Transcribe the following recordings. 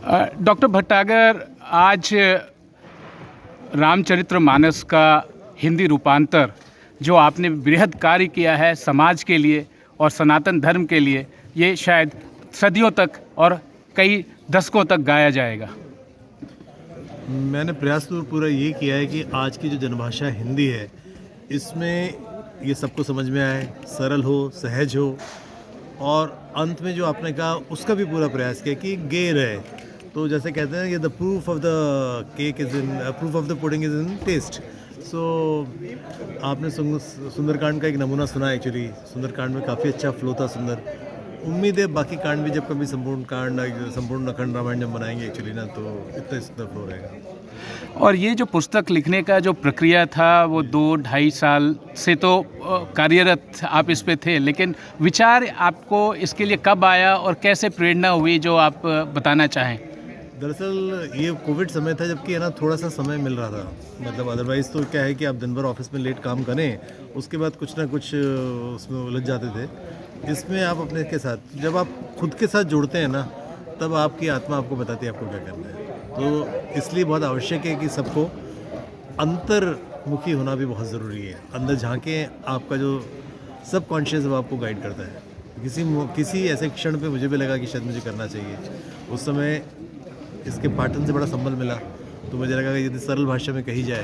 Doctor भट्टागर, आज रामचरितमानस का हिंदी रूपांतर जो आपने बृहद कार्य किया है समाज के लिए और सनातन धर्म के लिए, ये शायद सदियों तक और कई दशकों तक गाया जाएगा। मैंने प्रयास तो पूरा ये किया है कि आज की जो जनभाषा हिंदी है, इसमें ये सबको समझ में आए, सरल हो, सहज हो, और अंत में जो आपने कहा उसका भी पूरा प्रयास किया कि गेय रहे। तो जैसे कहते हैं कि the proof of the cake is in proof of the pudding is in test. So आपने सुंदरकांड का एक नमूना सुना। एक्चुअली सुंदरकांड में काफ़ी अच्छा फ्लो था, सुंदर। उम्मीद है बाकी कांड भी जब कभी संपूर्ण अखंड रामायण जब बनाएंगे एक्चुअली ना, तो इतना सुंदर फ्लो रहेगा। और ये जो पुस्तक लिखने का जो प्रक्रिया था वो 2-2.5 साल से तो कार्यरत आप इस पे थे, लेकिन विचार आपको इसके लिए कब आया और कैसे प्रेरणा हुई जो आप बताना चाहें? दरअसल ये कोविड समय था, जबकि है ना थोड़ा सा समय मिल रहा था। मतलब अदरवाइज़ तो क्या है कि आप दिन भर ऑफिस में लेट काम करें, उसके बाद कुछ ना कुछ उसमें उलझ जाते थे। इसमें आप अपने के साथ जब आप खुद के साथ जुड़ते हैं ना, तब आपकी आत्मा आपको बताती है आपको क्या करना है। तो इसलिए बहुत आवश्यक है कि सबको अंतर्मुखी होना भी बहुत ज़रूरी है। अंदर झांके, आपका जो सब कॉन्शियस है वो आपको गाइड करता है। किसी ऐसे क्षण पे मुझे भी लगा कि शायद मुझे करना चाहिए। उस समय इसके पाठन से बड़ा संबल मिला, तो मुझे लगा कि यदि सरल भाषा में कही जाए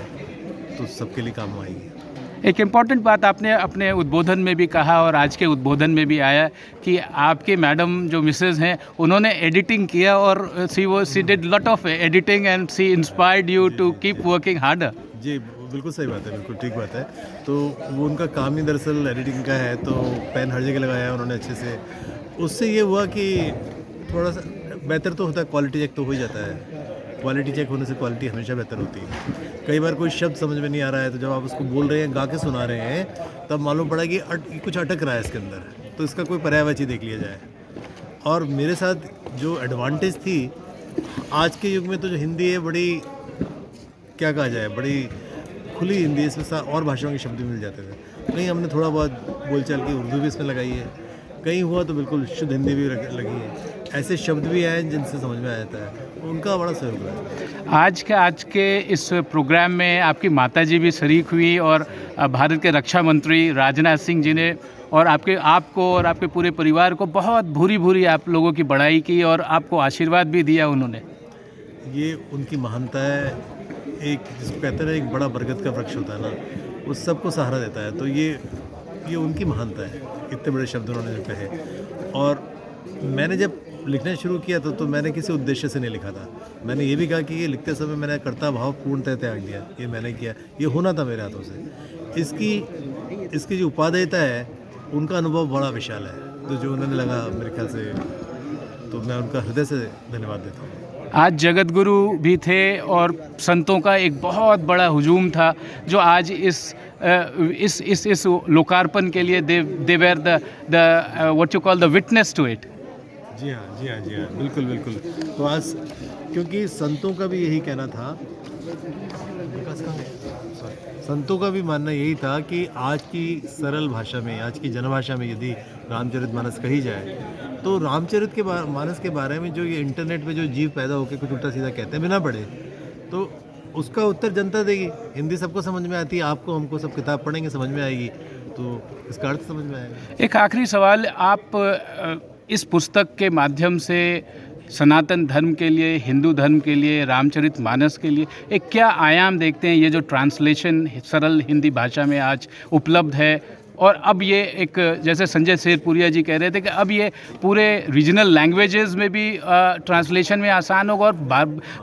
तो सबके लिए काम आएगी। एक इम्पॉर्टेंट बात आपने अपने उद्बोधन में भी कहा और आज के उद्बोधन में भी आया कि आपके मैडम जो मिसेज़ हैं उन्होंने एडिटिंग किया और she did lot of editing and she inspired you to keep working harder. जी बिल्कुल सही बात है, बिल्कुल ठीक बात है। तो वो उनका काम ही दरअसल एडिटिंग का है, तो पेन हर जगह लगाया है उन्होंने अच्छे से। उससे ये हुआ कि थोड़ा सा बेहतर तो होता है, क्वालिटी चेक तो हो ही जाता है। क्वालिटी चेक होने से क्वालिटी हमेशा बेहतर होती है। कई बार कोई शब्द समझ में नहीं आ रहा है, तो जब आप उसको बोल रहे हैं, गा के सुना रहे हैं, तब मालूम पड़ा कि कुछ अटक रहा है इसके अंदर, तो इसका कोई पर्यायवाची देख लिया जाए। और मेरे साथ जो एडवांटेज थी, आज के युग में तो जो हिंदी है बड़ी, क्या कहा जाए, बड़ी खुली हिंदी, इसमें और भाषाओं के शब्द भी मिल जाते थे। कहीं हमने थोड़ा बहुत बोलचाल की उर्दू भी इसमें लगाई है, कहीं हुआ तो बिल्कुल शुद्ध हिंदी भी लगी है। ऐसे शब्द भी आए जिनसे समझ में आ जाता है, उनका बड़ा सहयोग रहा है। आज के इस प्रोग्राम में आपकी माताजी भी शरीक हुई और भारत के रक्षा मंत्री राजनाथ सिंह जी ने और आपको और आपके पूरे परिवार को बहुत भूरी आप लोगों की बड़ाई की और आपको आशीर्वाद भी दिया उन्होंने। ये उनकी महानता है। एक जिसको कहते हैं ना, एक बड़ा बरगद का वृक्ष होता है ना, वो सबको सहारा देता है। तो ये उनकी महानता है, इतने बड़े शब्द उन्होंने कहे। और मैंने जब लिखना शुरू किया तो मैंने किसी उद्देश्य से नहीं लिखा था। मैंने ये भी कहा कि ये लिखते समय मैंने कर्ता भाव पूर्णतः त्याग दिया। ये मैंने किया, ये होना था मेरे हाथों से। इसकी जो उपादेयता है, उनका अनुभव बड़ा विशाल है, तो जो उन्होंने लगा मेरे ख्याल से, तो मैं उनका हृदय से धन्यवाद देता हूँ। आज जगत गुरु भी थे और संतों का एक बहुत बड़ा हुजूम था जो आज इस लोकार्पण के लिए they were the what you call the witness to it. जी हाँ, बिल्कुल। तो आज क्योंकि संतों का भी यही कहना था, संतों का भी मानना यही था कि आज की सरल भाषा में, आज की जनभाषा में यदि रामचरितमानस कही जाए, तो मानस के बारे में जो ये इंटरनेट पे जो जीव पैदा होकर कुछ उल्टा सीधा कहते हैं बिना पढ़े, तो उसका उत्तर जनता देगी। हिंदी सबको समझ में आती है, आपको हमको सब किताब पढ़ेंगे समझ में आएगी, तो इसका अर्थ समझ में आएगा। एक आखिरी सवाल, आप इस पुस्तक के माध्यम से सनातन धर्म के लिए, हिंदू धर्म के लिए, रामचरितमानस के लिए एक क्या आयाम देखते हैं? ये जो ट्रांसलेशन सरल हिंदी भाषा में आज उपलब्ध है, और अब ये एक, जैसे संजय शेरपुरिया जी कह रहे थे कि अब ये पूरे रीजनल लैंग्वेजेस में भी ट्रांसलेशन में आसान होगा, और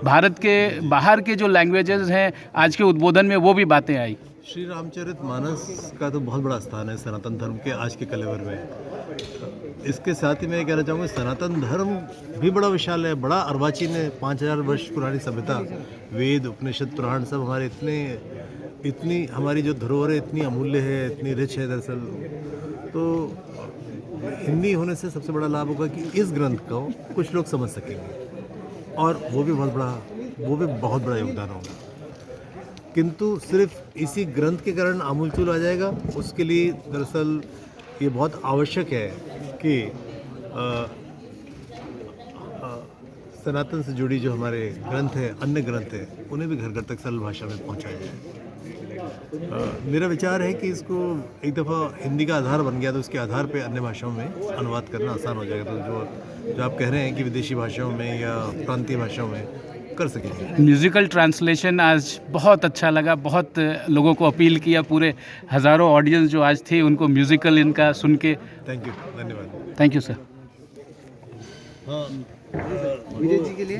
भारत के बाहर के जो लैंग्वेजेस हैं आज के उद्बोधन में वो भी बातें आई। श्री रामचरितमानस का तो बहुत बड़ा स्थान है सनातन धर्म के आज के कलेवर में। इसके साथ ही मैं कहना चाहूँगा, सनातन धर्म भी बड़ा विशाल है, बड़ा अर्वाचीन है। 5000 वर्ष पुरानी सभ्यता, वेद, उपनिषद, पुराण सब हमारे इतनी हमारी जो धरोहर है इतनी अमूल्य है, इतनी रिच है दरअसल। तो हिंदी होने से सबसे बड़ा लाभ होगा कि इस ग्रंथ को कुछ लोग समझ सकेंगे, और वो भी बहुत बड़ा योगदान होगा। किंतु सिर्फ इसी ग्रंथ के कारण आमूलचूल आ जाएगा, उसके लिए दरअसल ये बहुत आवश्यक है कि सनातन से जुड़ी जो हमारे ग्रंथ है, अन्य ग्रंथ है, उन्हें भी घर घर तक सरल भाषा में पहुंचाया जाए। मेरा विचार है कि इसको एक दफ़ा हिंदी का आधार बन गया तो उसके आधार पे अन्य भाषाओं में अनुवाद करना आसान हो जाएगा। तो जो आप कह रहे हैं कि विदेशी भाषाओं में या प्रांतीय भाषाओं में कर सकेंगे। म्यूज़िकल ट्रांसलेशन आज बहुत अच्छा लगा, बहुत लोगों को अपील किया, पूरे हज़ारों ऑडियंस जो आज थी उनको म्यूज़िकल इनका सुन के। थैंक यू, धन्यवाद। Thank you sir. हाँ, विजय जी के लिए